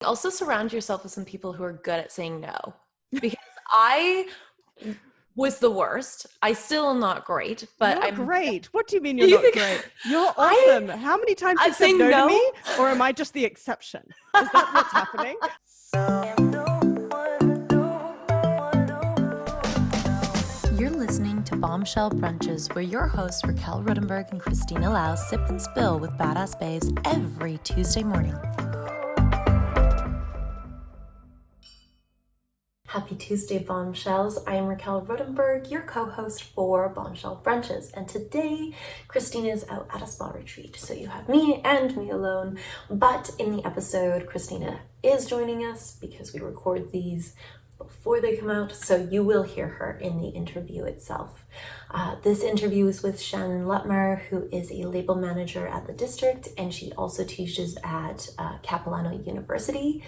Also surround yourself with some people who are good at saying no, because I was the worst. I still am not great, but You're I'm. great. What do you mean you're You not think great? You're I awesome. How many times I you said say no to no? me? Or am I just the exception? Is that what's happening? You're listening to Bombshell Brunches, where your hosts Raquel Rudenberg and Christina Lau sip and spill with badass babes every Tuesday morning. Happy Tuesday, Bombshells. I am Raquel Rudenberg, your co-host for Bombshell Brunches. And today, Christina is out at a spa retreat, so you have me and me alone. But in the episode, Christina is joining us because we record these before they come out, so you will hear her in the interview itself. This interview is with Shannon Luttmer, who is a label manager at the district, and she also teaches at Capilano University.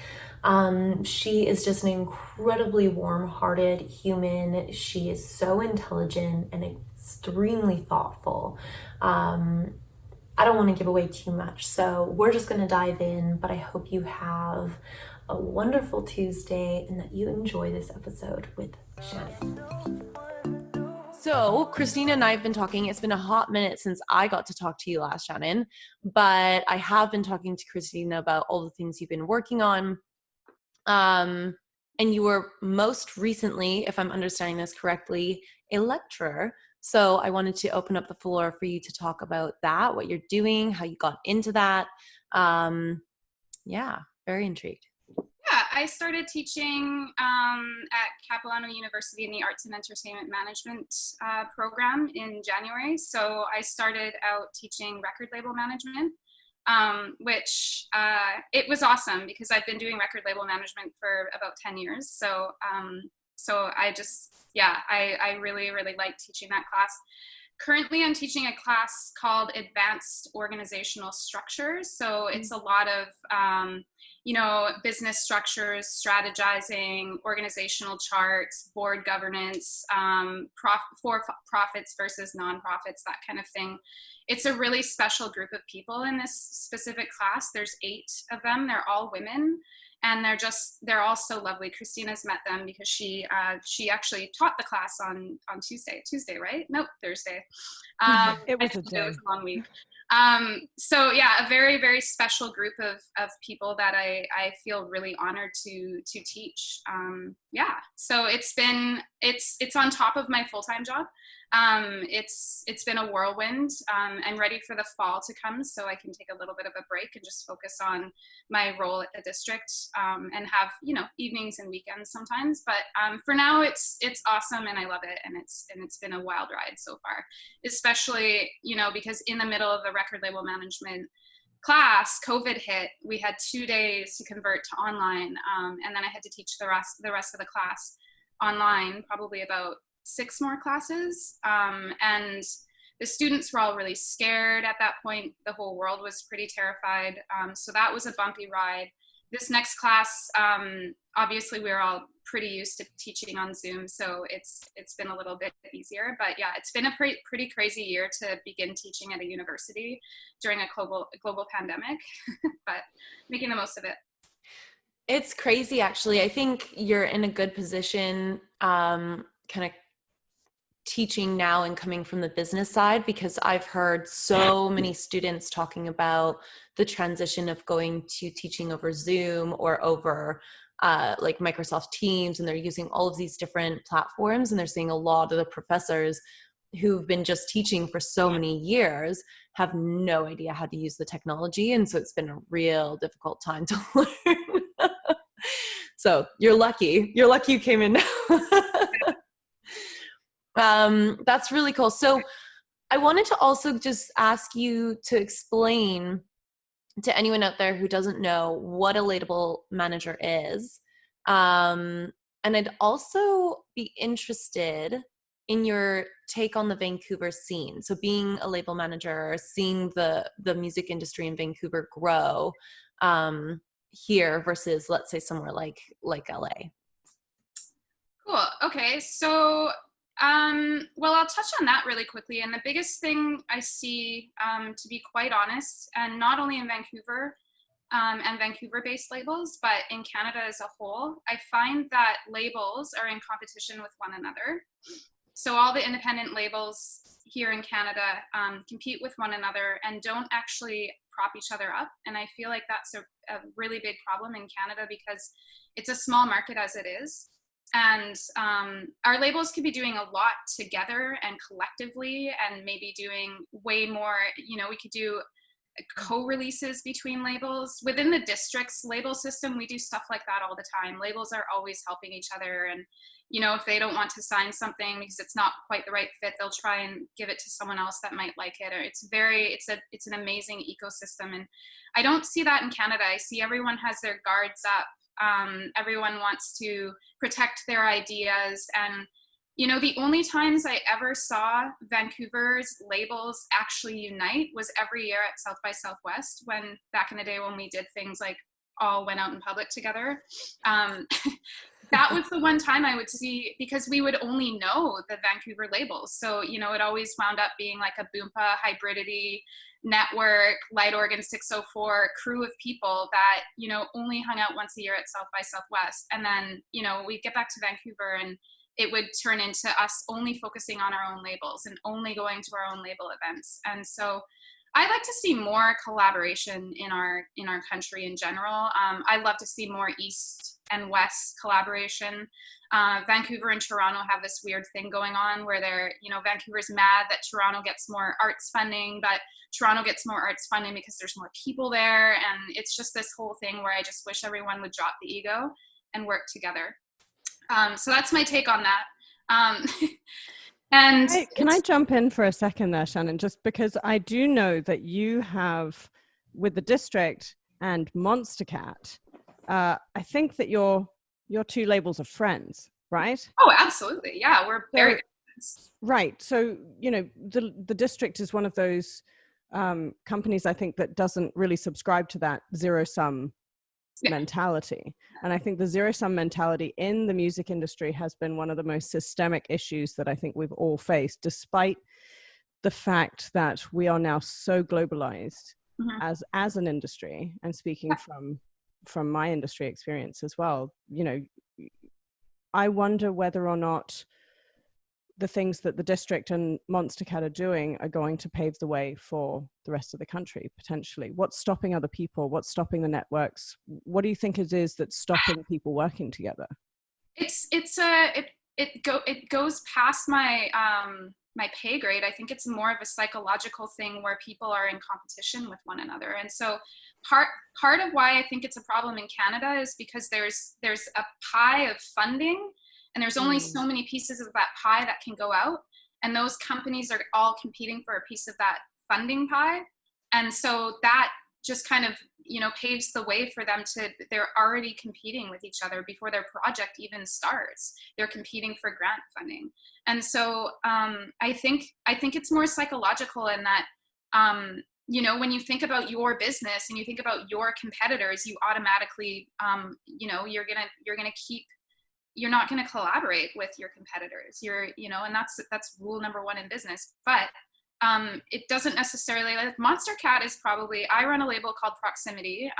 She is just an incredibly warm-hearted human. She is so intelligent and extremely thoughtful. I don't want to give away too much, so we're just going to dive in, but I hope you have a wonderful Tuesday and that you enjoy this episode with Shannon. So Christina and I have been talking. It's been a hot minute since I got to talk to you last, Shannon, but I have been talking to Christina about all the things you've been working on. And you were most recently, if I'm understanding this correctly, a lecturer. So I wanted to open up the floor for you to talk about that, what you're doing, how you got into that. Yeah, very intrigued. Yeah, I started teaching at Capilano University in the Arts and Entertainment Management program in January. So I started out teaching record label management, which it was awesome because I've been doing record label management for about 10 years. So I just, I really, really like teaching that class. Currently, I'm teaching a class called Advanced Organizational Structures. So it's a lot of business structures, strategizing, organizational charts, board governance, for profits versus nonprofits, that kind of thing. It's a really special group of people in this specific class. There's 8 of them. They're all women. And they're all so lovely. Christina's met them because she actually taught the class on Tuesday, right? Nope, Thursday. It was a day. It was a long week. So yeah, a very, very special group of people that I feel really honored to teach. So it's on top of my full-time job. It's been a whirlwind. I'm ready for the fall to come so I can take a little bit of a break and just focus on my role at the district, and have, evenings and weekends sometimes. But for now, it's awesome and I love it. And it's been a wild ride so far, especially, because in the middle of the record label management class, COVID hit. We had 2 days to convert to online. And then I had to teach the rest of the class online, probably about 6 more classes. And the students were all really scared at that point. The whole world was pretty terrified. So that was a bumpy ride. This next class, obviously we were all pretty used to teaching on Zoom, so it's been a little bit easier. But yeah, it's been a pretty crazy year to begin teaching at a university during a global pandemic, but making the most of it. It's crazy, actually. I think you're in a good position, kind of teaching now and coming from the business side, because I've heard so many students talking about the transition of going to teaching over Zoom or over like Microsoft Teams, and they're using all of these different platforms, and they're seeing a lot of the professors who've been just teaching for so many years have no idea how to use the technology, and so it's been a real difficult time to learn. So you're lucky you came in now. That's really cool. So I wanted to also just ask you to explain to anyone out there who doesn't know what a label manager is. And I'd also be interested in your take on the Vancouver scene. So being a label manager, seeing the music industry in Vancouver grow here versus, let's say, somewhere like LA. Cool. Okay. So well, I'll touch on that really quickly. And the biggest thing I see, to be quite honest, and not only in Vancouver, and Vancouver-based labels, but in Canada as a whole, I find that labels are in competition with one another. So all the independent labels here in Canada compete with one another and don't actually prop each other up. And I feel like that's a really big problem in Canada because it's a small market as it is. And our labels could be doing a lot together and collectively and maybe doing way more, we could do co-releases between labels. Within the district's label system, we do stuff like that all the time. Labels are always helping each other, and if they don't want to sign something because it's not quite the right fit, they'll try and give it to someone else that might like it. Or it's an amazing ecosystem, and I don't see that in Canada. I see everyone has their guards up. Everyone wants to protect their ideas, and the only times I ever saw Vancouver's labels actually unite was every year at South by Southwest, when back in the day when we did things like all went out in public together. That was the one time I would see, because we would only know the Vancouver labels. So, it always wound up being like a Boompa, Hybridity, Network, Light Organ 604 crew of people that, only hung out once a year at South by Southwest. And then, we'd get back to Vancouver and it would turn into us only focusing on our own labels and only going to our own label events. And so I like to see more collaboration in our country in general. I love to see more East and West collaboration. Vancouver and Toronto have this weird thing going on where Vancouver's mad that Toronto gets more arts funding, but Toronto gets more arts funding because there's more people there. And it's just this whole thing where I just wish everyone would drop the ego and work together. So that's my take on that. And can I jump in for a second there, Shannon? Just because I do know that you have, with the district and Monster Cat, I think that your two labels are friends, right? Oh, absolutely. Yeah, we're very good friends. Right. So, the district is one of those companies, I think, that doesn't really subscribe to that zero-sum mentality. And I think the zero-sum mentality in the music industry has been one of the most systemic issues that I think we've all faced, despite the fact that we are now so globalized as an industry. And speaking from my industry experience as well, I wonder whether or not the things that the district and Monster Cat are doing are going to pave the way for the rest of the country, potentially. What's stopping other people? What's stopping the networks? What do you think it is that's stopping people working together? It goes past my my pay grade. I think it's more of a psychological thing where people are in competition with one another. And so part of why I think it's a problem in Canada is because there's a pie of funding, and there's only so many pieces of that pie that can go out. And those companies are all competing for a piece of that funding pie. And so that just kind of, paves the way for them they're already competing with each other before their project even starts. They're competing for grant funding. And so I think it's more psychological in that, when you think about your business and you think about your competitors, you automatically, you're not going to collaborate with your competitors. And that's rule number one in business. But it doesn't necessarily, like Monster Cat is probably, I run a label called Proximity.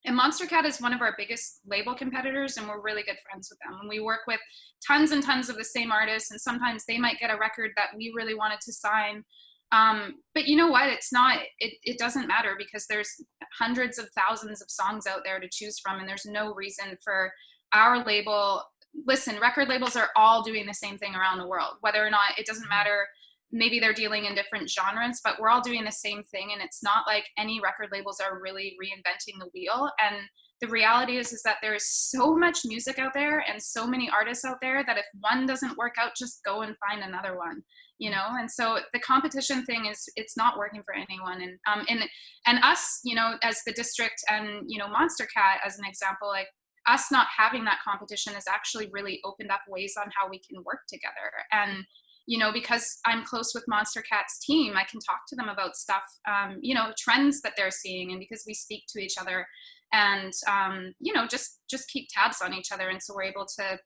And Monster Cat is one of our biggest label competitors, and we're really good friends with them. And we work with tons and tons of the same artists, and sometimes they might get a record that we really wanted to sign. But you know what? It doesn't matter, because there's hundreds of thousands of songs out there to choose from, and there's no reason for our label. Listen, record labels are all doing the same thing around the world, whether or not, it doesn't matter. Maybe they're dealing in different genres, but we're all doing the same thing. And it's not like any record labels are really reinventing the wheel. And the reality is that there's so much music out there and so many artists out there that if one doesn't work out, just go and find another one, And so the competition thing it's not working for anyone. And us, as the district and, Monster Cat as an example, like us not having that competition has actually really opened up ways on how we can work together. And, because I'm close with Monster Cat's team, I can talk to them about stuff, trends that they're seeing, and because we speak to each other and, just keep tabs on each other. And so we're able to,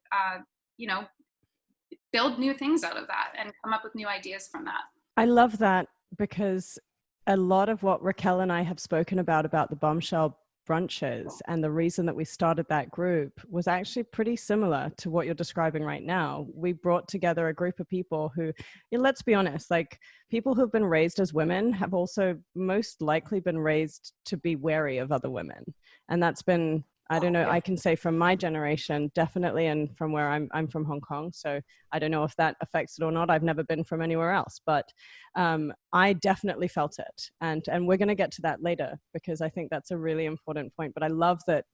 build new things out of that and come up with new ideas from that. I love that, because a lot of what Raquel and I have spoken about the Bombshell brunches. And the reason that we started that group was actually pretty similar to what you're describing right now. We brought together a group of people who, let's be honest, like people who've been raised as women have also most likely been raised to be wary of other women. And that's been, I don't know, I can say from my generation, definitely, and from where I'm from Hong Kong. So I don't know if that affects it or not. I've never been from anywhere else, but I definitely felt it. And we're going to get to that later because I think that's a really important point. But I love that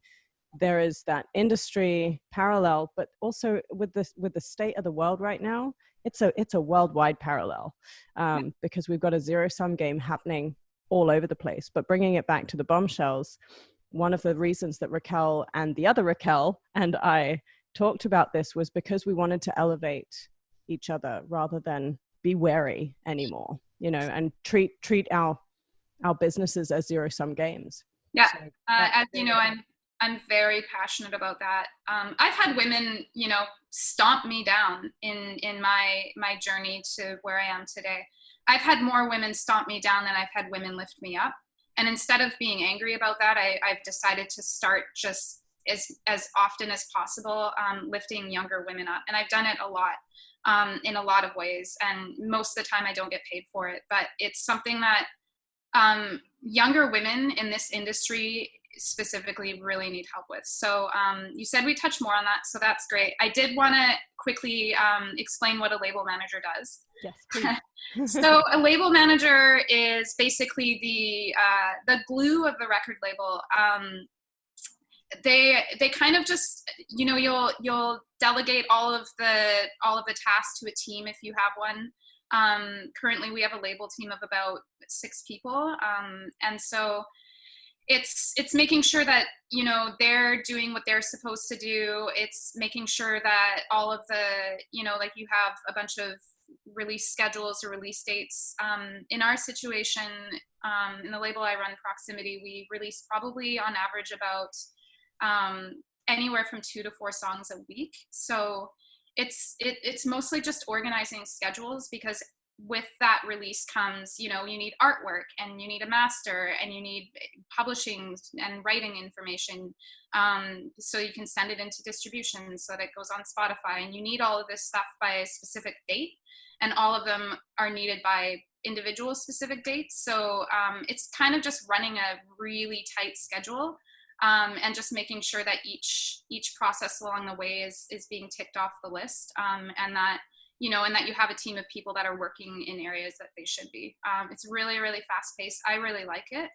there is that industry parallel, but also with the state of the world right now, it's a worldwide parallel because we've got a zero-sum game happening all over the place. But bringing it back to the bombshells, one of the reasons that Raquel and the other Raquel and I talked about this was because we wanted to elevate each other rather than be wary anymore, and treat our businesses as zero-sum games. Yeah. So as you know, I'm very passionate about that. I've had women, stomp me down in my journey to where I am today. I've had more women stomp me down than I've had women lift me up. And instead of being angry about that, I've decided to start just as often as possible lifting younger women up. And I've done it a lot in a lot of ways. And most of the time I don't get paid for it. But it's something that younger women in this industry specifically really need help with. So you said we touch more on that. So that's great. I did want to quickly explain what a label manager does. Yes, please. So a label manager is basically the glue of the record label. They kind of just, you'll delegate all of the tasks to a team if you have one. Currently we have a label team of about 6 people. And so it's making sure that, they're doing what they're supposed to do. It's making sure that all of the, like you have a bunch of release schedules or release dates. In our situation, in the label I run, Proximity, we release probably on average about anywhere from 2 to 4 songs a week. So it's mostly just organizing schedules, because with that release comes, you need artwork and you need a master and you need publishing and writing information, so you can send it into distribution so that it goes on Spotify, and you need all of this stuff by a specific date, and all of them are needed by individual specific dates. So it's kind of just running a really tight schedule, and just making sure that each process along the way is being ticked off the list, and that and that you have a team of people that are working in areas that they should be. It's really, really fast paced. I really like it.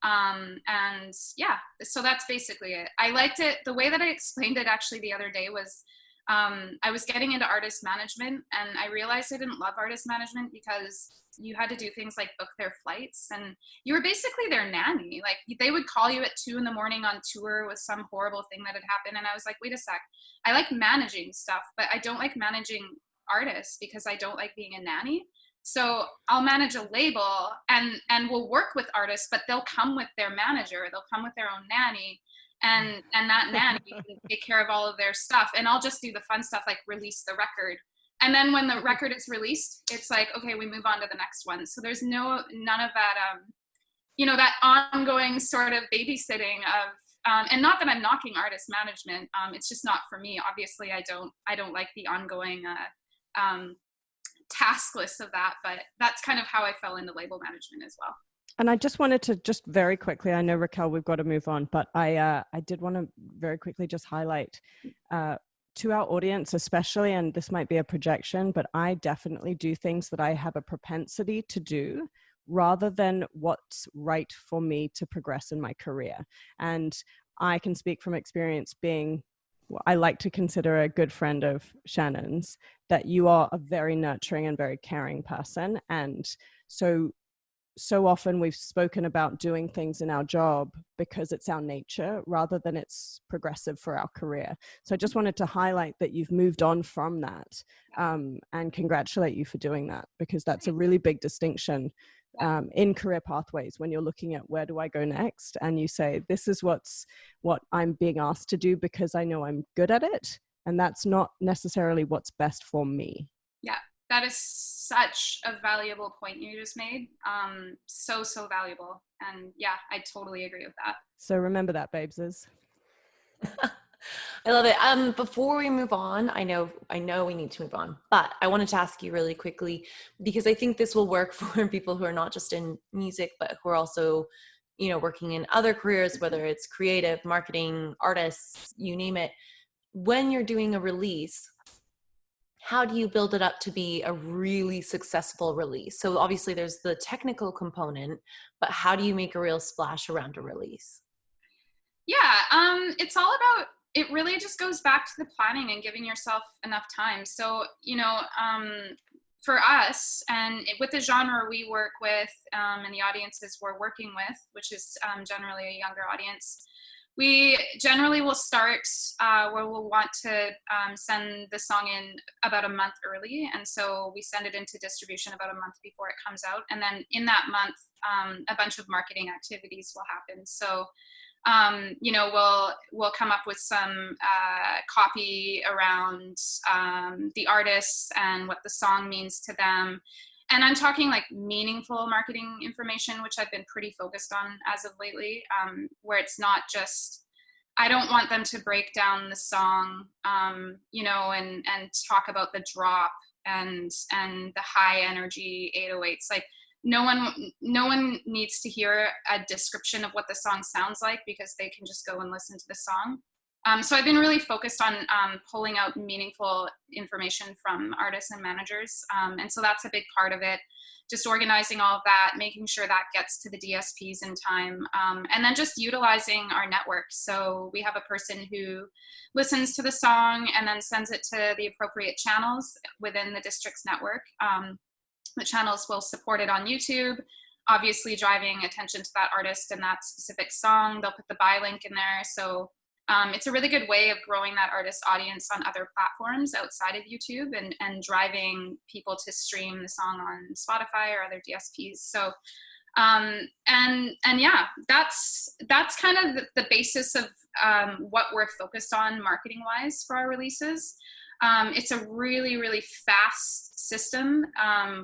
And yeah, so that's basically it. I liked it. The way that I explained it actually the other day was, I was getting into artist management, and I realized I didn't love artist management because you had to do things like book their flights, and you were basically their nanny. Like, they would call you at 2 a.m. on tour with some horrible thing that had happened. And I was like, wait a sec, I like managing stuff, but I don't like managing artists because I don't like being a nanny. So I'll manage a label and we'll work with artists, but they'll come with their manager, they'll come with their own nanny, and that nanny can take care of all of their stuff, and I'll just do the fun stuff like release the record. And then when the record is released, it's like, okay, we move on to the next one. So there's none of that that ongoing sort of babysitting of and not that I'm knocking artist management, it's just not for me. Obviously I don't like the ongoing task list of that, but that's kind of how I fell into label management as well. And I just wanted to just very quickly, I know Raquel, we've got to move on, but I did want to very quickly just highlight to our audience especially, and this might be a projection, but I definitely do things that I have a propensity to do rather than what's right for me to progress in my career. And I can speak from experience being, I like to consider a good friend of Shannon's, that you are a very nurturing and very caring person. And so often we've spoken about doing things in our job because it's our nature rather than it's progressive for our career. So I just wanted to highlight that you've moved on from that, and congratulate you for doing that, because that's a really big distinction in career pathways when you're looking at where do I go next, and you say, this is what I'm being asked to do because I know I'm good at it, and that's not necessarily what's best for me. Yeah, That is such a valuable point you just made. So valuable. And yeah, I totally agree with that. So remember that, babeses. I love it. Before we move on, I know we need to move on, but I wanted to ask you really quickly, because I think this will work for people who are not just in music, but who are also, working in other careers, whether it's creative, marketing, artists, you name it. When you're doing a release, how do you build it up to be a really successful release? So obviously there's the technical component, but how do you make a real splash around a release? Yeah, it's all about, it really just goes back to the planning and giving yourself enough time. So, for us and with the genre we work with and the audiences we're working with, which is generally a younger audience, we generally will start where we'll want to send the song in about a month early. And so we send it into distribution about a month before it comes out. And then in that month, a bunch of marketing activities will happen. So we'll come up with some copy around the artists and what the song means to them. And I'm talking like meaningful marketing information, which I've been pretty focused on as of lately, where it's not just, I don't want them to break down the song, and talk about the drop and the high energy 808s. Like, no one needs to hear a description of what the song sounds like, because they can just go and listen to the song. So I've been really focused on pulling out meaningful information from artists and managers. And so that's a big part of it. Just organizing all of that, making sure that gets to the DSPs in time, and then just utilizing our network. So we have a person who listens to the song and then sends it to the appropriate channels within the district's network. The channels will support it on YouTube, obviously driving attention to that artist and that specific song. They'll put the buy link in there. So it's a really good way of growing that artist audience on other platforms outside of YouTube and driving people to stream the song on Spotify or other DSPs. So, and yeah, that's kind of the basis of what we're focused on marketing wise for our releases. It's a really, really fast system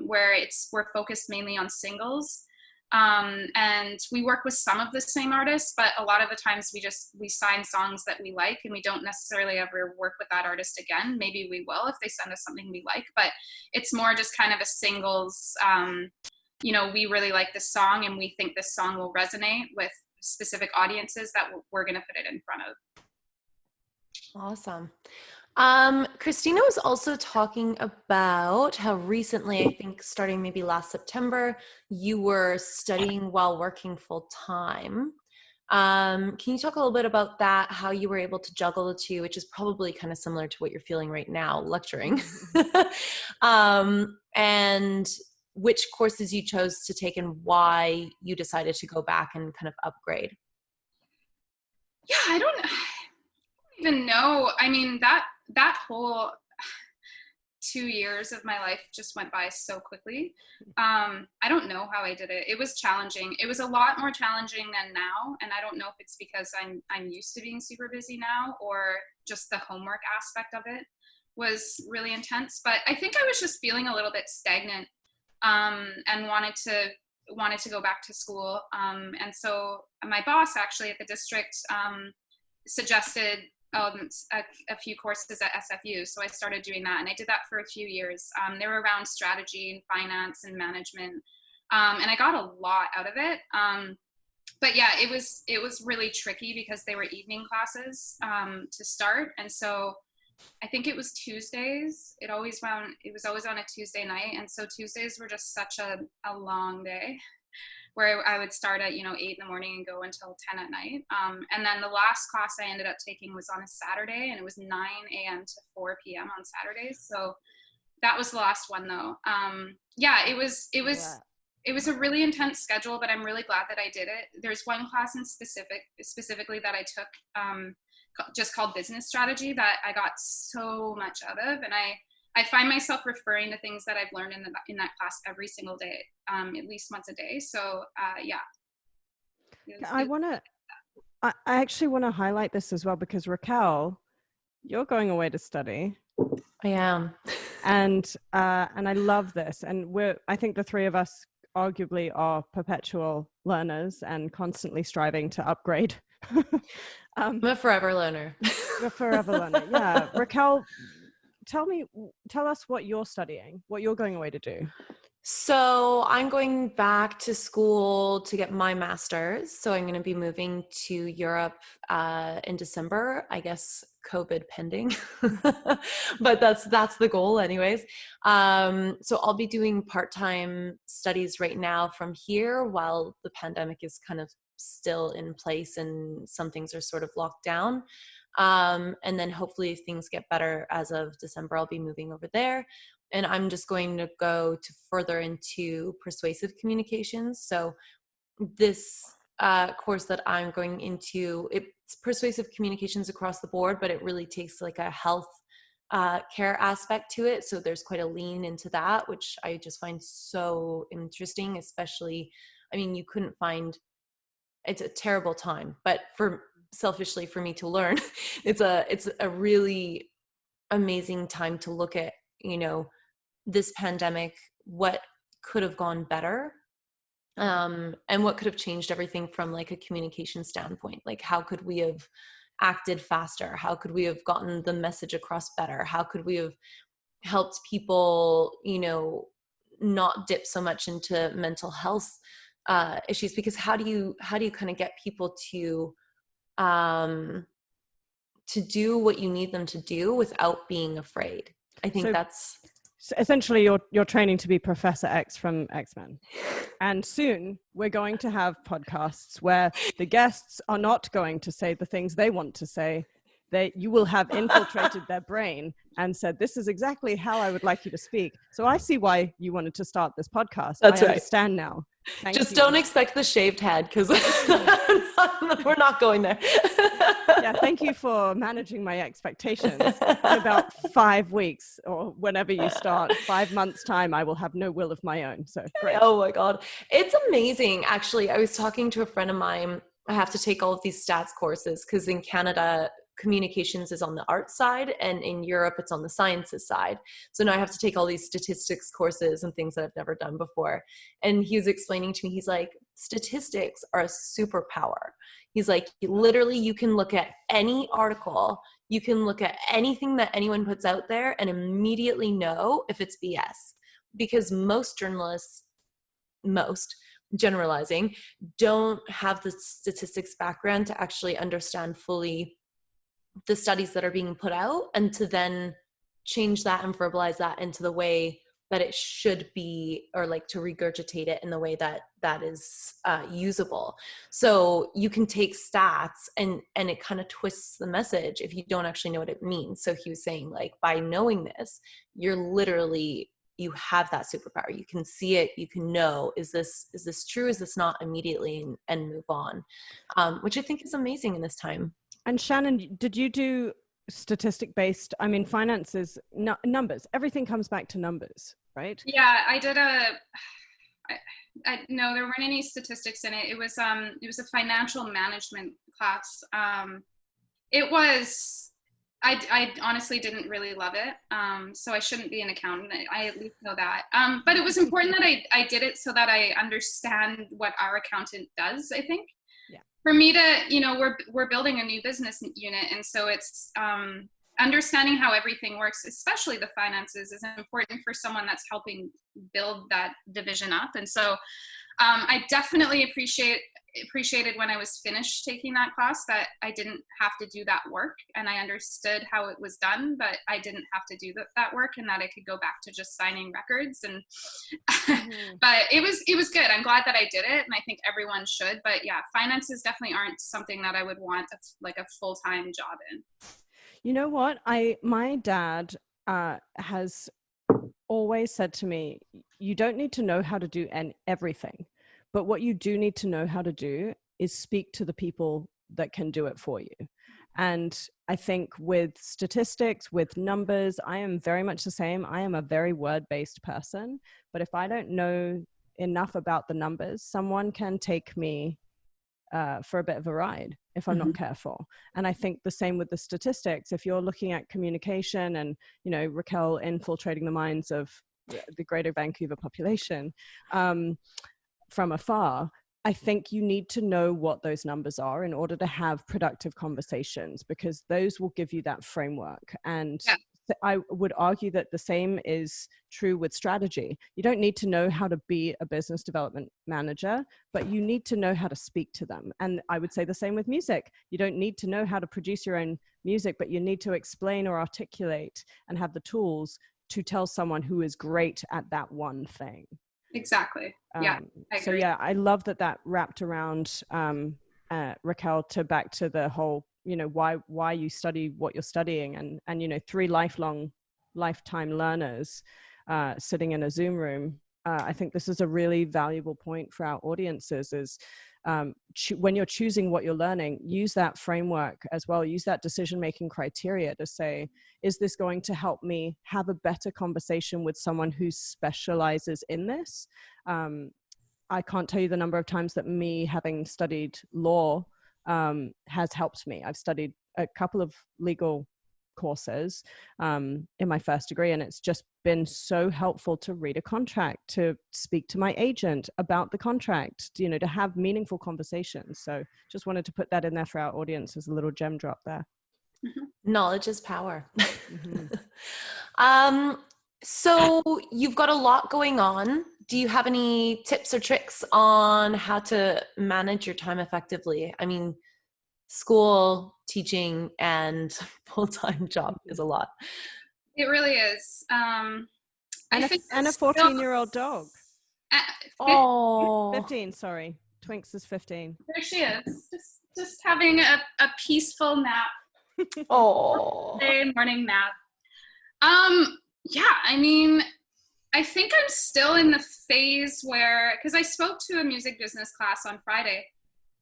where we're focused mainly on singles. And we work with some of the same artists, but a lot of the times we sign songs that we like, and we don't necessarily ever work with that artist again. Maybe we will if they send us something we like, but it's more just kind of a singles, we really like this song and we think this song will resonate with specific audiences that we're going to put it in front of. Awesome. Christina was also talking about how recently, I think starting maybe last September, you were studying while working full time. Can you talk a little bit about that, how you were able to juggle the two, which is probably kind of similar to what you're feeling right now, lecturing, and which courses you chose to take and why you decided to go back and kind of upgrade? Yeah, I don't even know. I mean, that whole 2 years of my life just went by so quickly. I don't know how I did it. It was challenging. It was a lot more challenging than now. And I don't know if it's because I'm used to being super busy now, or just the homework aspect of it was really intense. But I think I was just feeling a little bit stagnant, and wanted to go back to school. And so my boss actually at the district suggested a few courses at SFU. So I started doing that, and I did that for a few years. They were around strategy and finance and management. And I got a lot out of it. But yeah, it was really tricky because they were evening classes to start. And so I think it was Tuesdays. It was always on a Tuesday night. And so Tuesdays were just such a long day, where I would start at 8 in the morning and go until 10 at night. And then the last class I ended up taking was on a Saturday, and it was 9 a.m. to 4 p.m. on Saturdays. So that was the last one though. Yeah, it was a really intense schedule, but I'm really glad that I did it. There's one class in specifically that I took just called business strategy that I got so much out of. And I find myself referring to things that I've learned in that class every single day, at least once a day. So yeah. I actually want to highlight this as well, because Raquel, you're going away to study. I am. And I love this. And I think the three of us arguably are perpetual learners and constantly striving to upgrade. I'm a forever learner. You're a forever learner. Yeah. Raquel, tell us what you're studying, what you're going away to do. So I'm going back to school to get my master's. So I'm going to be moving to Europe in December, I guess, COVID pending, but that's the goal anyways. So I'll be doing part-time studies right now from here while the pandemic is kind of still in place and some things are sort of locked down. And then hopefully if things get better as of December, I'll be moving over there. And I'm just going to go to further into persuasive communications. So this course that I'm going into, it's persuasive communications across the board, but it really takes like a health care aspect to it. So there's quite a lean into that, which I just find so interesting, especially, I mean, you couldn't find, it's a terrible time, but selfishly for me to learn, it's a really amazing time to look at, this pandemic, what could have gone better, and what could have changed everything from like a communication standpoint. Like how could we have acted faster? How could we have gotten the message across better? How could we have helped people, not dip so much into mental health issues? Because how do you kind of get people to do what you need them to do without being afraid? I think that's essentially you're training to be Professor X from X-Men. And soon we're going to have podcasts where the guests are not going to say the things they want to say. You will have infiltrated their brain and said, this is exactly how I would like you to speak. So I see why you wanted to start this podcast. That's I right. understand now. Just don't expect the shaved head, because we're not going there. Yeah, thank you for managing my expectations. In about 5 weeks, or whenever you start, 5 months time, I will have no will of my own. So great. Oh my God. It's amazing. Actually, I was talking to a friend of mine. I have to take all of these stats courses because in Canada, communications is on the art side, and in Europe it's on the sciences side. So now I have to take all these statistics courses and things that I've never done before. And he was explaining to me, he's like, statistics are a superpower. He's like, literally you can look at any article, you can look at anything that anyone puts out there and immediately know if it's BS, because most journalists, generalizing, don't have the statistics background to actually understand fully the studies that are being put out, and to then change that and verbalize that into the way that it should be, or like to regurgitate it in the way that is usable. So you can take stats and it kind of twists the message if you don't actually know what it means. So he was saying, like, by knowing this, you have that superpower. You can see it, you can know, is this true, is this not, immediately, and move on, which I think is amazing in this time. And Shannon, did you do statistic-based, I mean, finances, numbers, everything comes back to numbers, right? Yeah, I did no, there weren't any statistics in it. It was a financial management class. I honestly didn't really love it. So I shouldn't be an accountant. I at least know that. But it was important that I did it so that I understand what our accountant does, I think. Yeah. For me to, we're building a new business unit. And so it's understanding how everything works, especially the finances, is important for someone that's helping build that division up. And so I definitely appreciated when I was finished taking that class that I didn't have to do that work, and I understood how it was done, but I didn't have to do that work, and that I could go back to just signing records. And but it was good. I'm glad that I did it, and I think everyone should. But yeah, finances definitely aren't something that I would want a full-time job in. You know what? My dad has always said to me, you don't need to know how to do everything, but what you do need to know how to do is speak to the people that can do it for you. And I think with statistics, with numbers, I am very much the same. I am a very word-based person, but if I don't know enough about the numbers, someone can take me for a bit of a ride. if I'm not careful. And I think the same with the statistics. If you're looking at communication and, you know, Raquel infiltrating the minds of the greater Vancouver population from afar, I think you need to know what those numbers are in order to have productive conversations, because those will give you that framework. And I would argue that the same is true with strategy. You don't need to know how to be a business development manager, but you need to know how to speak to them. And I would say the same with music. You don't need to know how to produce your own music, but you need to explain or articulate and have the tools to tell someone who is great at that one thing. Exactly. Yeah. So yeah, I love that wrapped around Raquel, to back to the whole, you know, why you study what you're studying, and you know, 3 lifetime learners sitting in a Zoom room. I think this is a really valuable point for our audiences is when you're choosing what you're learning, use that framework as well. Use that decision-making criteria to say, is this going to help me have a better conversation with someone who specializes in this? I can't tell you the number of times that me having studied law has helped me. I've studied a couple of legal courses in my first degree, and it's just been so helpful to read a contract, to speak to my agent about the contract, you know, to have meaningful conversations. So just wanted to put that in there for our audience as a little gem drop there. Knowledge is power. So you've got a lot going on. Do you have any tips or tricks on how to manage your time effectively? I mean, school, teaching, and full-time job is a lot. It really is. And a 14-year-old dog. 15, sorry. Twinks is 15. There she is. Just having a peaceful nap. Morning nap. Yeah, I mean, I think I'm still in the phase where, because I spoke to a music business class on Friday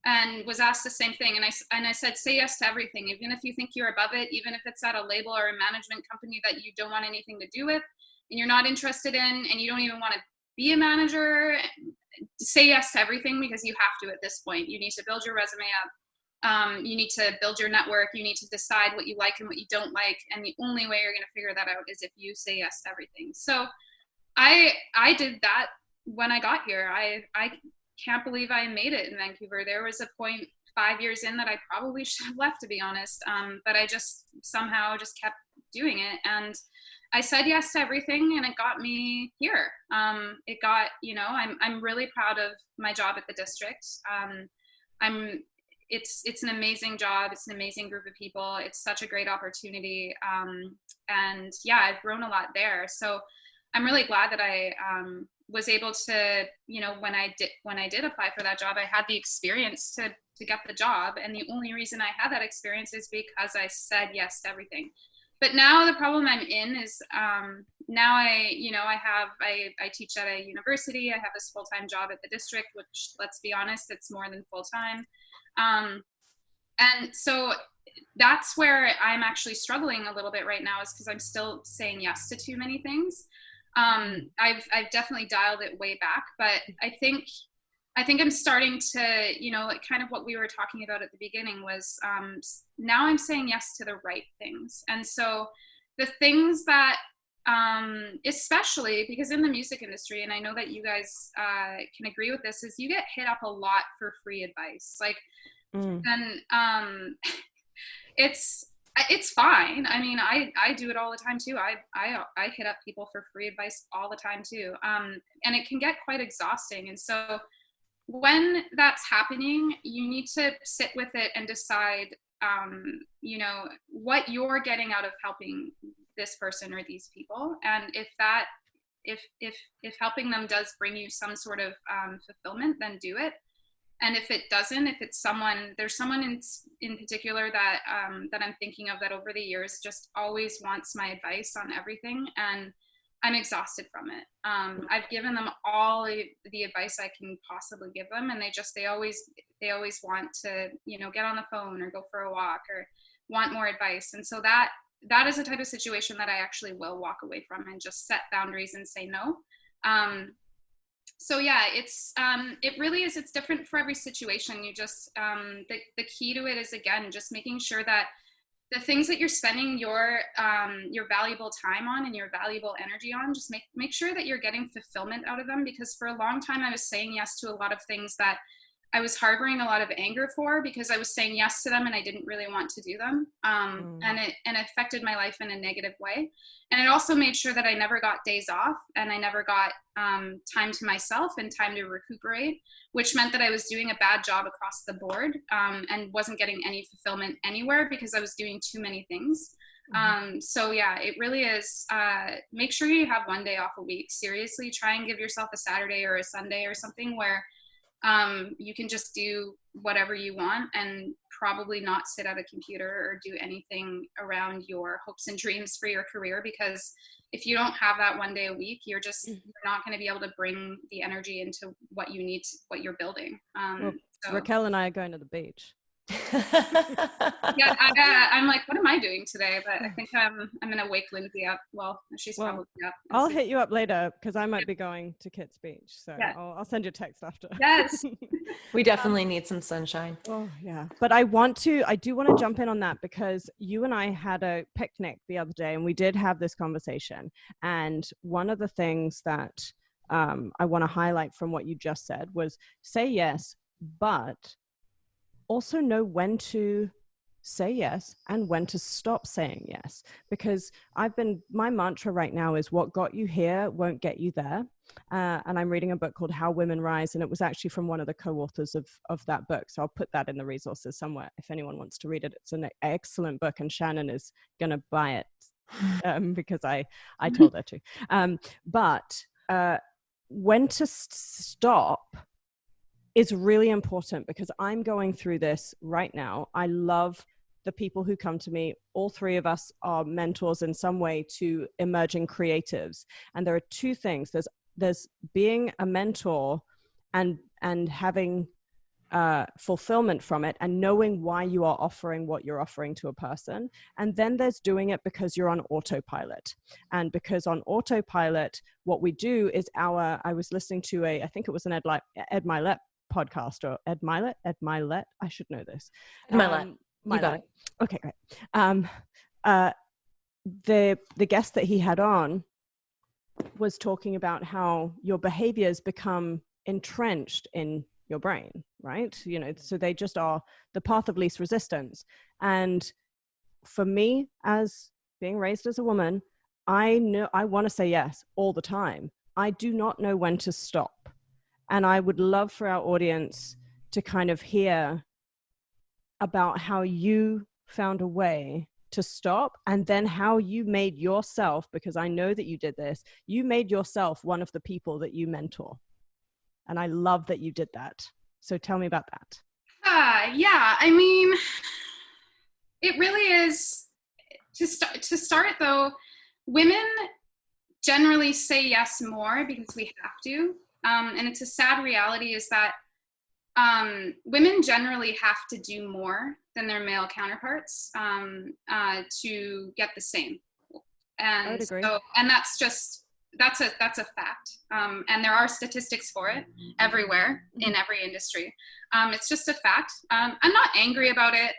and was asked the same thing. And I said, say yes to everything, even if you think you're above it, even if it's at a label or a management company that you don't want anything to do with and you're not interested in, and you don't even want to be a manager, say yes to everything, because you have to at this point. You need to build your resume up. You need to build your network. You need to decide what you like and what you don't like. And the only way you're going to figure that out is if you say yes to everything. So I did that when I got here. I can't believe I made it in Vancouver. There was a point 5 years in that I probably should have left, to be honest. But I just somehow just kept doing it. And I said yes to everything, and it got me here. It got, you know, I'm really proud of my job at the district. It's an amazing job. It's an amazing group of people. It's such a great opportunity. And yeah, I've grown a lot there. So I'm really glad that I was able to, you know, when I did apply for that job, I had the experience to get the job. And the only reason I had that experience is because I said yes to everything. But now the problem I'm in is now I teach at a university. I have this full-time job at the district, which, let's be honest, it's more than full-time. And so that's where I'm actually struggling a little bit right now, is because I'm still saying yes to too many things. I've definitely dialed it way back, but I think I'm starting to, you know, like kind of what we were talking about at the beginning was, now I'm saying yes to the right things. And so the things that, especially because in the music industry, and I know that you guys can agree with this, is you get hit up a lot for free advice. Like, and it's fine. I mean, I do it all the time too. I hit up people for free advice all the time too. And it can get quite exhausting. And so when that's happening, you need to sit with it and decide, you know, what you're getting out of helping this person or these people. And if helping them does bring you some sort of fulfillment, then do it. And if it doesn't, if it's there's someone in particular that that I'm thinking of that over the years just always wants my advice on everything, and I'm exhausted from it. I've given them all the advice I can possibly give them, and they always want to, you know, get on the phone or go for a walk or want more advice. And so that is the type of situation that I actually will walk away from and just set boundaries and say no. So yeah, it really is, it's different for every situation. You just, the key to it is, again, just making sure that the things that you're spending your valuable time on and your valuable energy on, just make sure that you're getting fulfillment out of them. Because for a long time I was saying yes to a lot of things that I was harboring a lot of anger for, because I was saying yes to them and I didn't really want to do them. And it affected my life in a negative way. And it also made sure that I never got days off, and I never got time to myself and time to recuperate, which meant that I was doing a bad job across the board, and wasn't getting any fulfillment anywhere because I was doing too many things. So yeah, it really is, make sure you have one day off a week. Seriously, try and give yourself a Saturday or a Sunday or something where you can just do whatever you want and probably not sit at a computer or do anything around your hopes and dreams for your career. Because if you don't have that one day a week, you're not going to be able to bring the energy into what you need, what you're building. Well, Raquel and I are going to the beach. Yeah, I'm like, what am I doing today? But I think I'm gonna wake Lindsay up. Well, she's probably up. I'll hit you up later because I might be going to Kit's Beach, so yeah. I'll send you a text after. Yes. We definitely need some sunshine. Oh yeah, but I do want to jump in on that, because you and I had a picnic the other day and we did have this conversation, and one of the things that I want to highlight from what you just said was say yes, but also know when to say yes and when to stop saying yes. Because my mantra right now is what got you here won't get you there. And I'm reading a book called How Women Rise, and it was actually from one of the co-authors of that book. So I'll put that in the resources somewhere if anyone wants to read it. It's an excellent book, and Shannon is going to buy it because I told her to. But when to stop is really important, because I'm going through this right now. I love the people who come to me. All three of us are mentors in some way to emerging creatives. And there are two things. There's being a mentor and having fulfillment from it, and knowing why you are offering what you're offering to a person. And then there's doing it because you're on autopilot. And because on autopilot, what we do is I was listening to I think it was an Ed Milet podcast, or Ed Milet, I should know this. Milet. You got it. Okay, great. The guest that he had on was talking about how your behaviors become entrenched in your brain, right? So they just are the path of least resistance. And for me, as being raised as a woman, I know I want to say yes all the time. I do not know when to stop. And I would love for our audience to kind of hear about how you found a way to stop, and then how you made yourself, because I know that you did this, you made yourself one of the people that you mentor. And I love that you did that. So tell me about that. Yeah, I mean, it really is, to start though, women generally say yes more because we have to. And it's a sad reality, is that women generally have to do more than their male counterparts to get the same. And I would agree. And that's a fact. And there are statistics for it everywhere in every industry. It's just a fact. I'm not angry about it,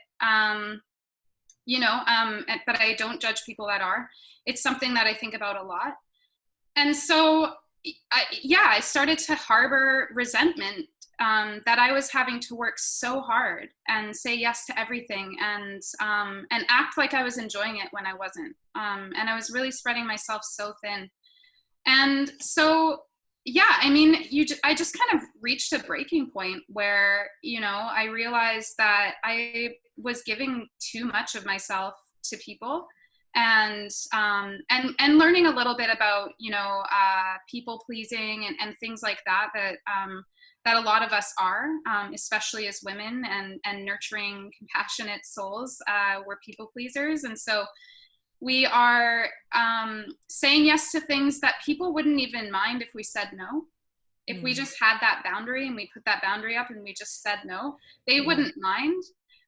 but I don't judge people that are. It's something that I think about a lot. And so I started to harbor resentment that I was having to work so hard and say yes to everything, and act like I was enjoying it when I wasn't. And I was really spreading myself so thin. And so, yeah, I mean, I just kind of reached a breaking point where, I realized that I was giving too much of myself to people. And learning a little bit about, people pleasing and things like that a lot of us are, especially as women, and nurturing compassionate souls, we're people pleasers. And so we are saying yes to things that people wouldn't even mind if we said no. If we just had that boundary and we put that boundary up and we just said no, they wouldn't mind.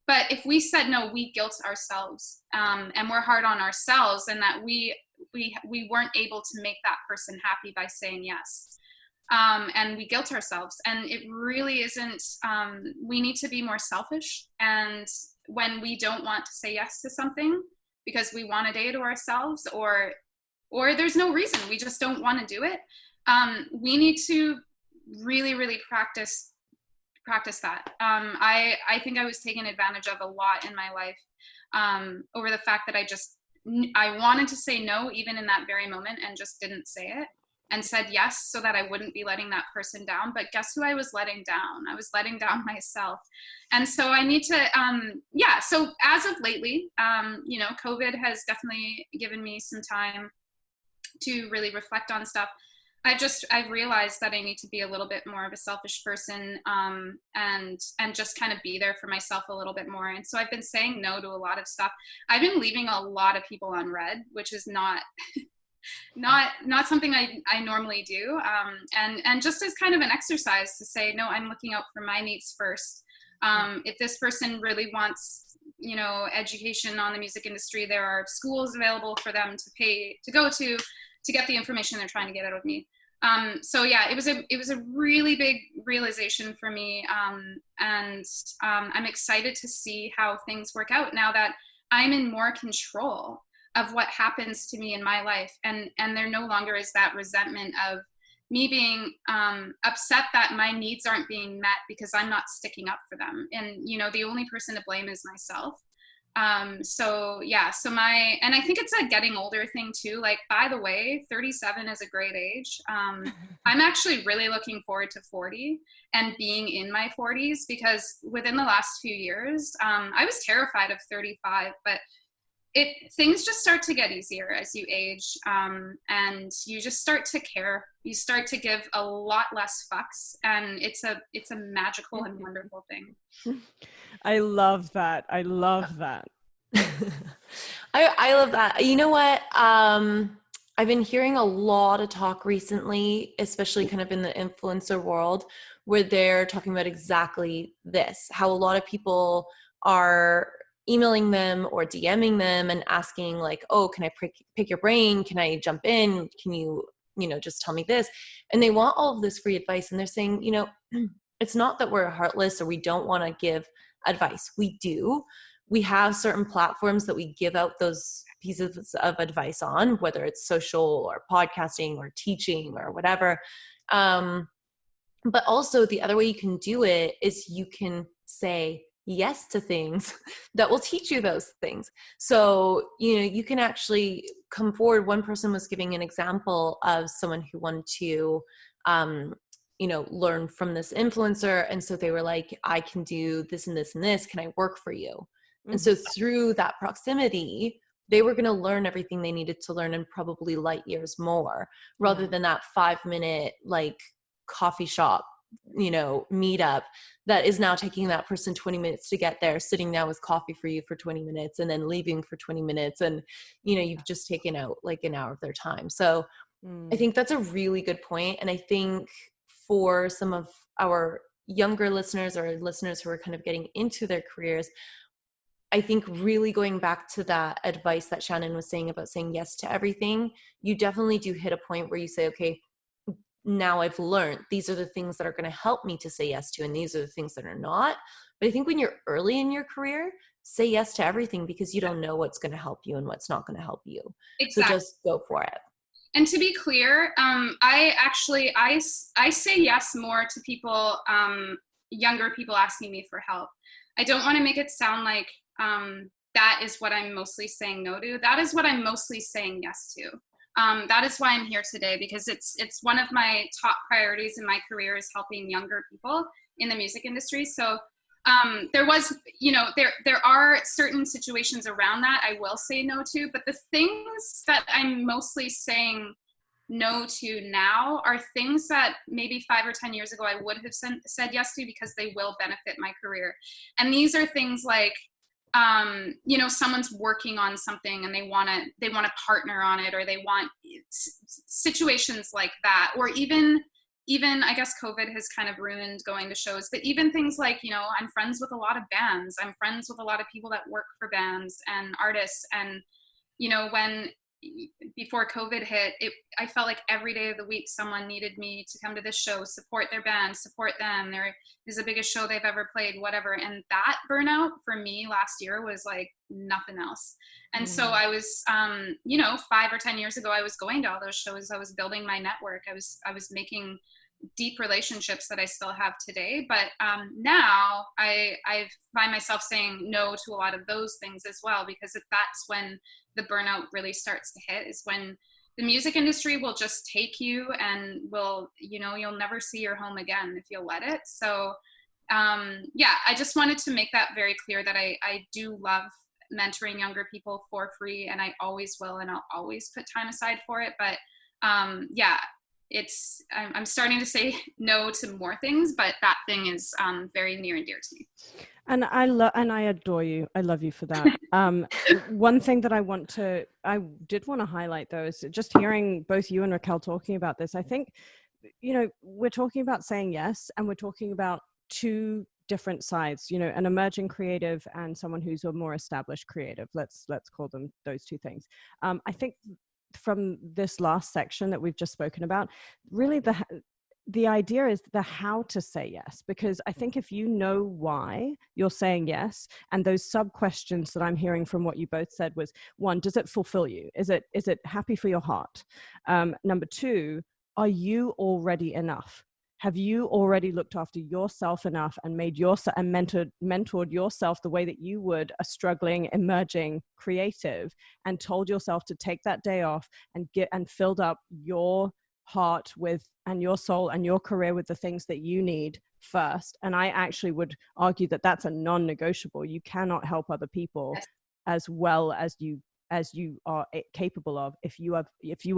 But if we said no, we guilt ourselves, and we're hard on ourselves, and that we weren't able to make that person happy by saying yes. and we guilt ourselves. And it really isn't, we need to be more selfish. And when we don't want to say yes to something because we want a day to ourselves, or there's no reason, we just don't want to do it, we need to really, really practice that. I think I was taken advantage of a lot in my life, over the fact that I wanted to say no even in that very moment, and just didn't say it, and said yes so that I wouldn't be letting that person down. But guess who I was letting down? I was letting down myself. And so I need to, so as of lately, COVID has definitely given me some time to really reflect on stuff. I've realized that I need to be a little bit more of a selfish person, and just kind of be there for myself a little bit more. And so I've been saying no to a lot of stuff. I've been leaving a lot of people on red, which is not something I normally do. And just as kind of an exercise to say, no, I'm looking out for my needs first. If this person really wants, education on the music industry, there are schools available for them to go to get the information they're trying to get out of me. So yeah, it was a really big realization for me. And I'm excited to see how things work out now that I'm in more control of what happens to me in my life. And there no longer is that resentment of me being upset that my needs aren't being met because I'm not sticking up for them. And, the only person to blame is myself. And I think it's a getting older thing too. Like, by the way, 37 is a great age. I'm actually really looking forward to 40 and being in my 40s, because within the last few years, I was terrified of 35, but things just start to get easier as you age, and you just start to care. You start to give a lot less fucks, and it's a magical and wonderful thing. I love that. I love that. I love that. You know what? I've been hearing a lot of talk recently, especially kind of in the influencer world, where they're talking about exactly this, how a lot of people are emailing them or DMing them and asking like, oh, can I pick your brain? Can I jump in? Can you, just tell me this? And they want all of this free advice. And they're saying, it's not that we're heartless or we don't want to give advice. We do. We have certain platforms that we give out those pieces of advice on, whether it's social or podcasting or teaching or whatever. But also the other way you can do it is you can say yes to things that will teach you those things. So, you can actually come forward. One person was giving an example of someone who wanted to, learn from this influencer. And so they were like, I can do this and this and this. Can I work for you? Mm-hmm. And so through that proximity, they were going to learn everything they needed to learn, and probably light years more, rather than that 5-minute like coffee shop meetup that is now taking that person 20 minutes to get there, sitting down with coffee for you for 20 minutes and then leaving for 20 minutes. And, you've just taken out like an hour of their time. So I think that's a really good point. And I think for some of our younger listeners or listeners who are kind of getting into their careers, I think really going back to that advice that Shannon was saying about saying yes to everything, you definitely do hit a point where you say, okay, now I've learned these are the things that are going to help me to say yes to, and these are the things that are not. But I think when you're early in your career, say yes to everything, because you don't know what's going to help you and what's not going to help you. Exactly. So just go for it. And to be clear, I say yes more to people, younger people asking me for help. I don't want to make it sound like that is what I'm mostly saying no to. That is what I'm mostly saying yes to. That is why I'm here today, because it's one of my top priorities in my career is helping younger people in the music industry. So there was, there are certain situations around that I will say no to, but the things that I'm mostly saying no to now are things that maybe 5 or 10 years ago I would have said yes to, because they will benefit my career. And these are things like, someone's working on something and they want to partner on it, or they want situations like that, or even I guess COVID has kind of ruined going to shows, but even things like, I'm friends with a lot of bands. I'm friends with a lot of people that work for bands and artists. And, when before COVID hit, I felt like every day of the week someone needed me to come to this show, support their band, support them. There is the biggest show they've ever played, whatever. And that burnout for me last year was like nothing else. And so I was, 5 or 10 years ago, I was going to all those shows. I was building my network. I was making deep relationships that I still have today. But now I find myself saying no to a lot of those things as well, because that's when the burnout really starts to hit, is when the music industry will just take you and you'll never see your home again if you'll let it. So I just wanted to make that very clear that I do love mentoring younger people for free, and I always will, and I'll always put time aside for it. But I'm starting to say no to more things, but that thing is very near and dear to me. And I adore you. I love you for that. One thing that I did want to highlight though, is just hearing both you and Raquel talking about this. I think, we're talking about saying yes, and we're talking about two different sides, an emerging creative and someone who's a more established creative. Let's call them those two things. I think from this last section that we've just spoken about, really the idea is the how to say yes, because I think if you know why you're saying yes, and those sub questions that I'm hearing from what you both said was, one, does it fulfill you? Is it happy for your heart? Number two, are you already enough? Have you already looked after yourself enough and made yourself and mentored yourself the way that you would a struggling, emerging creative, and told yourself to take that day off and filled up your heart with, and your soul and your career with the things that you need first? And I actually would argue that that's a non-negotiable. You cannot help other people as well as you are capable of if you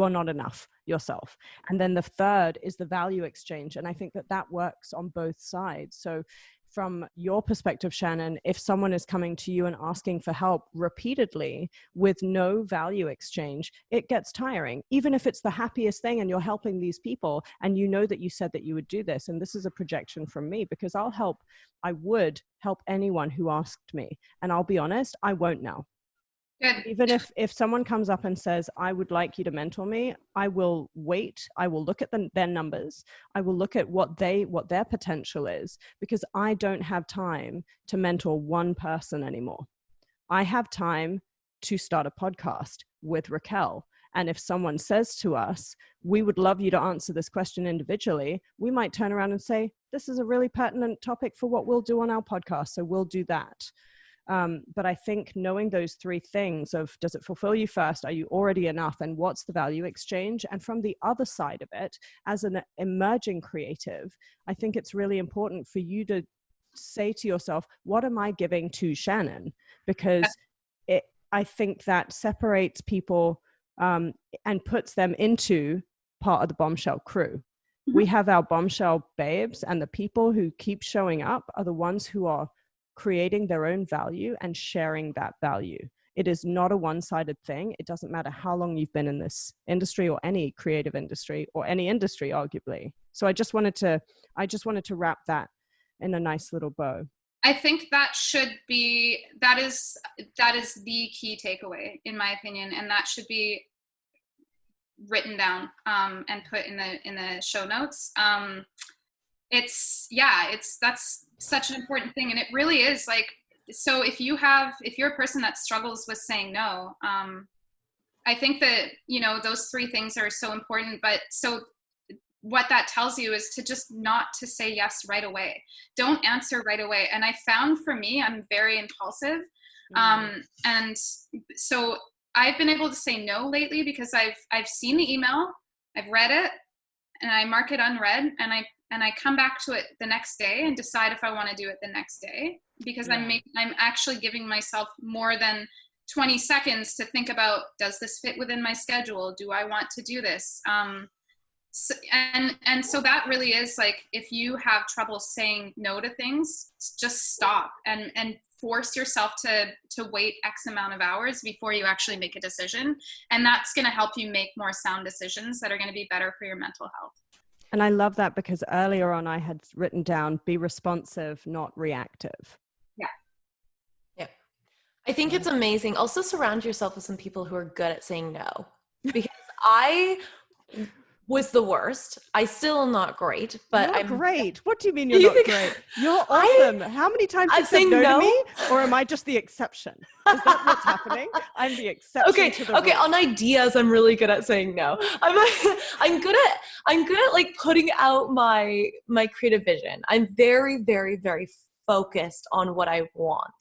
are not enough yourself. And then the third is the value exchange, and I think that works on both sides. So from your perspective, Shannon, if someone is coming to you and asking for help repeatedly with no value exchange, it gets tiring, even if it's the happiest thing and you're helping these people, and that you said that you would do this. And this is a projection from me, because I would help anyone who asked me. And I'll be honest, I won't now. Good. Even if someone comes up and says, I would like you to mentor me, I will wait. I will look at their numbers. I will look at what their potential is, because I don't have time to mentor one person anymore. I have time to start a podcast with Raquel. And if someone says to us, we would love you to answer this question individually, we might turn around and say, this is a really pertinent topic for what we'll do on our podcast, so we'll do that. But I think knowing those three things of, does it fulfill you first? Are you already enough? And what's the value exchange? And from the other side of it, as an emerging creative, I think it's really important for you to say to yourself, what am I giving to Shannon? Because I think that separates people and puts them into part of the Bombshell crew. Mm-hmm. We have our Bombshell babes, and the people who keep showing up are the ones who are creating their own value and sharing that value. It is not a one-sided thing. It doesn't matter how long you've been in this industry, or any creative industry, or any industry, arguably. So I just wanted to wrap that in a nice little bow. I think that is the key takeaway, in my opinion, and that should be written down and put in the show notes. That's such an important thing, and it really is. Like, so if you're a person that struggles with saying no, I think that those three things are so important. But so what that tells you is to just not to say yes right away. Don't answer right away. And I found, for me, I'm very impulsive, and so I've been able to say no lately because I've seen the email, I've read it, and I mark it unread, and I come back to it the next day and decide if I want to do it the next day, because I'm actually giving myself more than 20 seconds to think about, does this fit within my schedule? Do I want to do this? So that really is like, if you have trouble saying no to things, just stop and force yourself to wait X amount of hours before you actually make a decision. And that's going to help you make more sound decisions that are going to be better for your mental health. And I love that, because earlier on I had written down, be responsive, not reactive. Yeah. Yeah. I think it's amazing. Also surround yourself with some people who are good at saying no, because I was the worst. I still am not great, but You're I'm great. What do you mean you're You not think- great? You're I- awesome. How many times I'm you said saying no to no. me? Or am I just the exception? Is that what's happening? I'm the exception to the Okay. rule. On ideas, I'm really good at saying no. I'm good at like putting out my creative vision. I'm very, very, very focused on what I want.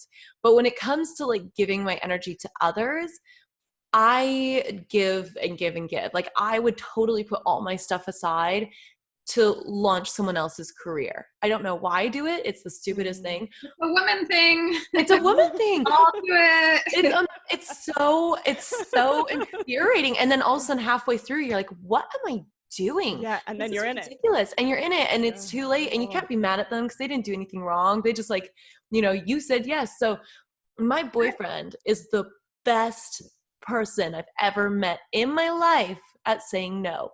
But when it comes to like giving my energy to others, I give and give and give. Like I would totally put all my stuff aside to launch someone else's career. I don't know why I do it. It's the stupidest thing. A woman thing. It's a woman thing. I'll do it. It's so infuriating. And then all of a sudden halfway through, you're like, what am I doing? Yeah, and then This you're is in it. ridiculous. And you're in it, and it's too late. And you can't be mad at them because they didn't do anything wrong. They just like, you said yes. So my boyfriend is the best person I've ever met in my life at saying no.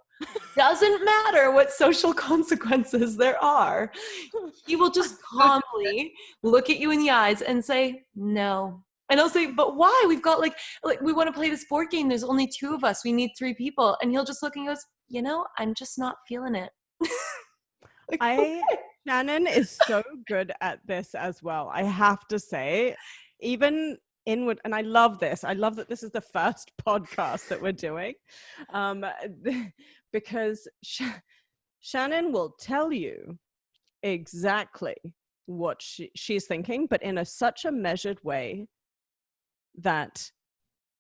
Doesn't matter what social consequences there are. He will just calmly look at you in the eyes and say no. And I'll say, but why? We've got like we want to play this board game. There's only 2 of us. We need 3 people. And he'll just look and goes, I'm just not feeling it. Like, Shannon is so good at this as well. I have to say, even inward, and I love this. I love that this is the first podcast that we're doing, because Shannon will tell you exactly what she's thinking, but in such a measured way that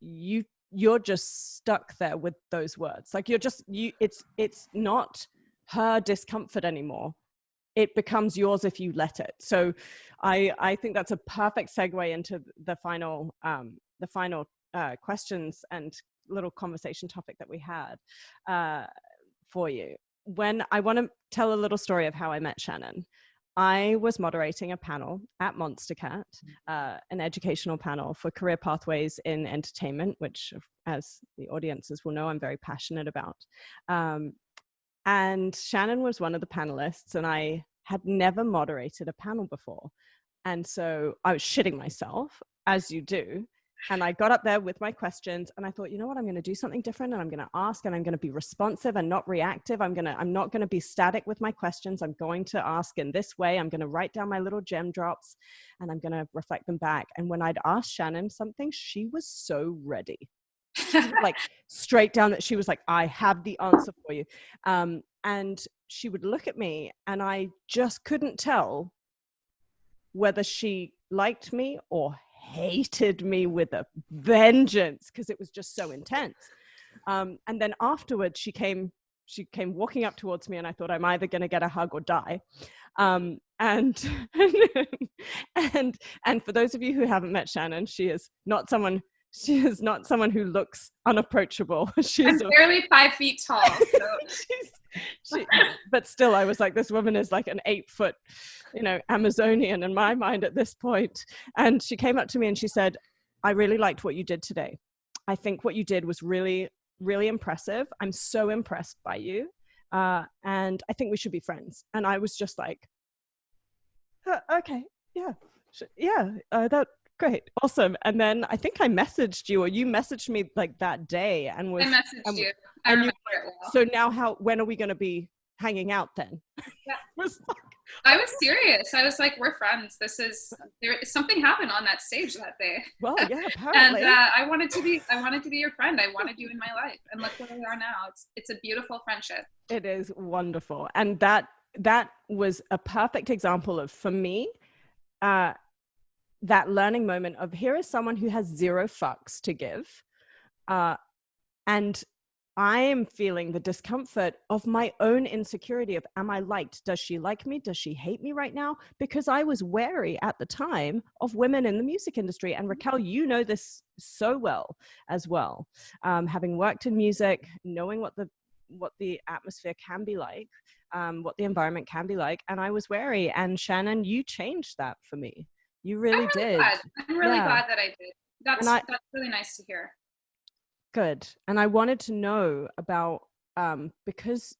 you're just stuck there with those words. Like it's not her discomfort anymore. It becomes yours if you let it. So I think that's a perfect segue into the final questions and little conversation topic that we had for you. When I want to tell a little story of how I met Shannon. I was moderating a panel at Monstercat, an educational panel for career pathways in entertainment, which, as the audiences will know, I'm very passionate about. And Shannon was one of the panelists, and I had never moderated a panel before. And so I was shitting myself, as you do. And I got up there with my questions, and I thought, you know what, I'm going to do something different, and I'm going to ask, and I'm going to be responsive and not reactive. I'm not going to be static with my questions. I'm going to ask in this way. I'm going to write down my little gem drops, and I'm going to reflect them back. And when I'd asked Shannon something, she was so ready. Like straight down that she was like, I have the answer for you. And she would look at me, and I just couldn't tell whether she liked me or hated me with a vengeance, because it was just so intense. And then afterwards she came walking up towards me, and I thought, I'm either going to get a hug or die. And for those of you who haven't met Shannon, she is not someone who looks unapproachable. I'm barely 5 feet tall. So. But still, I was like, this woman is like an 8-foot, Amazonian in my mind at this point. And she came up to me and she said, I really liked what you did today. I think what you did was really, really impressive. I'm so impressed by you. And I think we should be friends. And I was just like, okay, that great, awesome. And then I think I messaged you, or you messaged me like that day, and I messaged you. I remember it well. So now, when are we going to be hanging out then? Yeah. I was serious. I was like, we're friends. Something happened on that stage that day. Well, yeah, apparently. And I wanted to be your friend. I wanted you in my life, and look where we are now. It's a beautiful friendship. It is wonderful, and that was a perfect example of, for me, that learning moment of, here is someone who has 0 fucks to give. And I am feeling the discomfort of my own insecurity of, am I liked? Does she like me? Does she hate me right now? Because I was wary at the time of women in the music industry. And Raquel, you know this so well as well. Having worked in music, knowing what the atmosphere can be like, what the environment can be like. And I was wary. And Shannon, you changed that for me. You really did. I'm really glad that I did. That's really nice to hear. Good. And I wanted to know about, because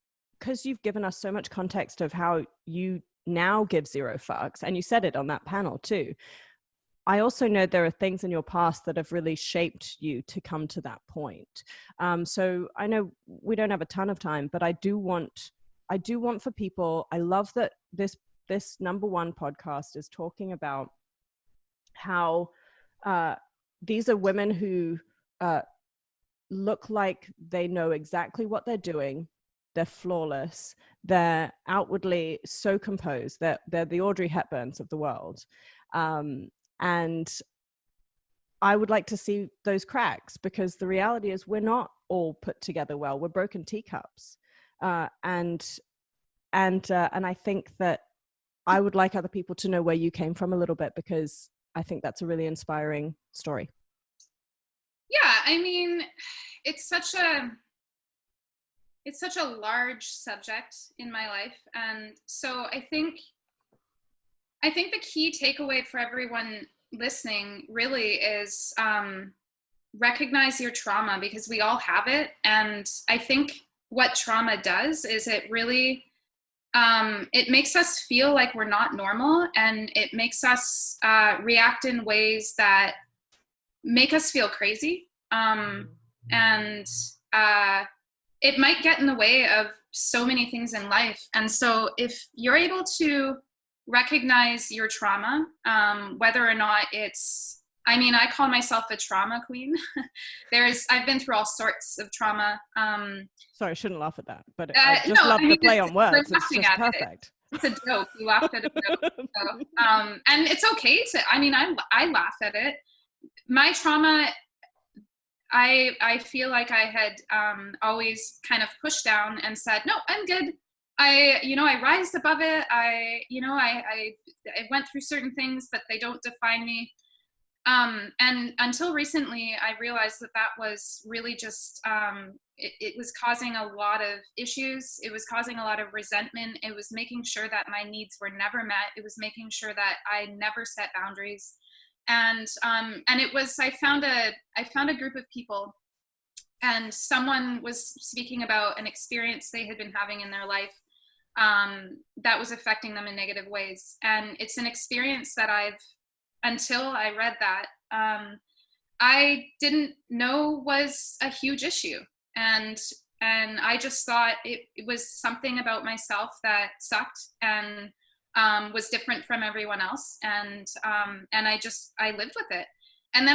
you've given us so much context of how you now give 0 fucks, and you said it on that panel too. I also know there are things in your past that have really shaped you to come to that point. So I know we don't have a ton of time, but I do want for people, I love that this number one podcast is talking about how these are women who look like they know exactly what they're doing. They're flawless. They're outwardly so composed. They're the Audrey Hepburns of the world. And I would like to see those cracks, because the reality is we're not all put together well. We're broken teacups. And I think that I would like other people to know where you came from a little bit, because I think that's a really inspiring story. Yeah, I mean, it's such a large subject in my life, and so I think the key takeaway for everyone listening really is recognize your trauma, because we all have it. And I think what trauma does is it really it makes us feel like we're not normal, and it makes us react in ways that make us feel crazy. And it might get in the way of so many things in life. And so if you're able to recognize your trauma, whether or not it's, I mean, I call myself a trauma queen. I've been through all sorts of trauma. Sorry, I shouldn't laugh at that, but I just love the play on words. It's just perfect. It's a joke. You laughed at a joke. So, and it's okay to, I mean, I laugh at it. My trauma, I feel like I had always kind of pushed down and said, no, I'm good. I rised above it. I went through certain things, but they don't define me. And until recently, I realized that was really just, it was causing a lot of issues. It was causing a lot of resentment. It was making sure that my needs were never met. It was making sure that I never set boundaries. And it was, I found a group of people, and someone was speaking about an experience they had been having in their life that was affecting them in negative ways. And it's an experience that until I read that, I didn't know was a huge issue. And I just thought it was something about myself that sucked and was different from everyone else. And I lived with it. And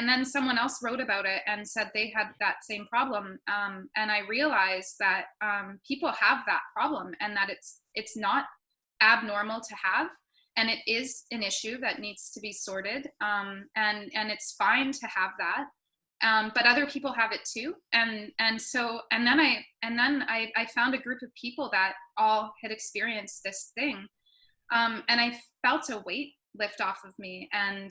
then someone else wrote about it and said they had that same problem. And I realized that people have that problem, and that it's not abnormal to have. And it is an issue that needs to be sorted. And it's fine to have that. But other people have it too. And then I found a group of people that all had experienced this thing. And I felt a weight lift off of me. And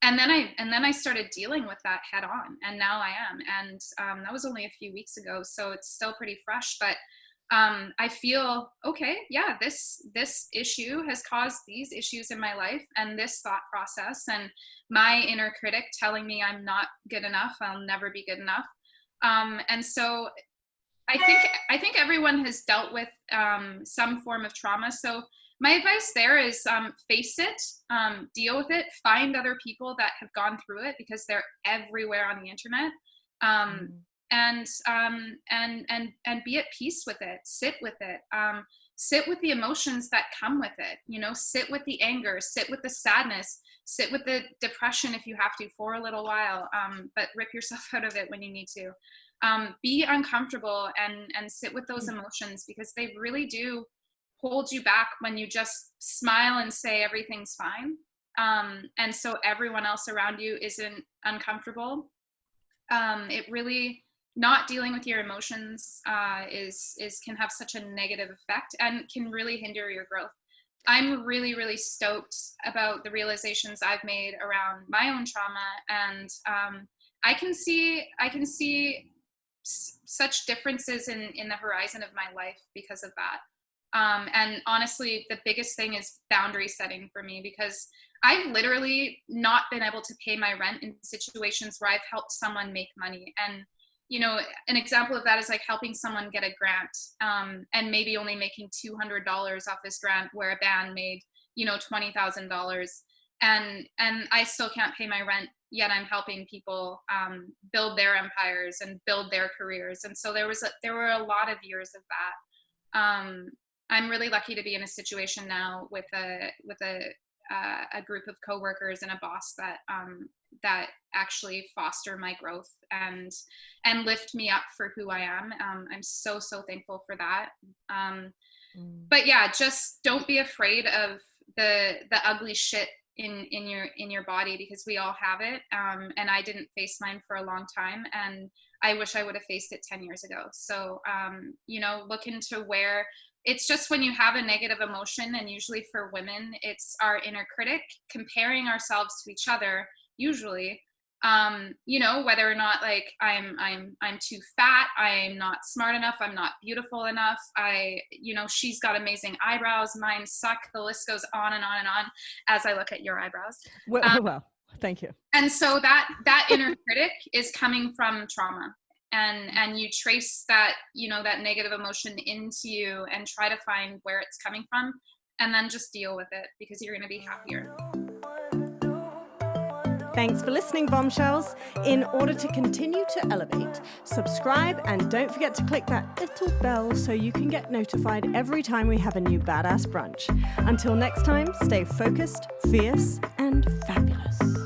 then I started dealing with that head on, and now I am. And that was only a few weeks ago, so it's still pretty fresh, but I feel, okay, yeah, this issue has caused these issues in my life, and this thought process, and my inner critic telling me I'm not good enough, I'll never be good enough. And so I think everyone has dealt with some form of trauma. So my advice there is face it, deal with it, find other people that have gone through it, because they're everywhere on the internet. And be at peace with it. Sit with it. Sit with the emotions that come with it. Sit with the anger. Sit with the sadness. Sit with the depression if you have to for a little while. But rip yourself out of it when you need to. Be uncomfortable and sit with those emotions, because they really do hold you back when you just smile and say everything's fine. And so everyone else around you isn't uncomfortable. It really, not dealing with your emotions can have such a negative effect and can really hinder your growth. I'm really, really stoked about the realizations I've made around my own trauma, and I can see such differences in the horizon of my life because of that. And honestly, the biggest thing is boundary setting for me, because I've literally not been able to pay my rent in situations where I've helped someone make money. And, an example of that is like helping someone get a grant, and maybe only making $200 off this grant, where a band made, $20,000. and I still can't pay my rent, yet I'm helping people build their empires and build their careers. And so there were a lot of years of that. I'm really lucky to be in a situation now with a group of coworkers and a boss that actually foster my growth and lift me up for who I am. I'm so thankful for that. But yeah, just don't be afraid of the ugly shit in your body, because we all have it. And I didn't face mine for a long time, and I wish I would have faced it 10 years ago. So, look into where it's just when you have a negative emotion, and usually for women, it's our inner critic comparing ourselves to each other, usually, whether or not like I'm too fat, I'm not smart enough, I'm not beautiful enough, she's got amazing eyebrows, mine suck. The list goes on and on and on as I look at your eyebrows. Well, thank you. And so that inner critic is coming from trauma. And you trace that, that negative emotion into you and try to find where it's coming from, and then just deal with it, because you're going to be happier. Thanks for listening, Bombshells. In order to continue to elevate, subscribe, and don't forget to click that little bell so you can get notified every time we have a new badass brunch. Until next time, stay focused, fierce, and fabulous.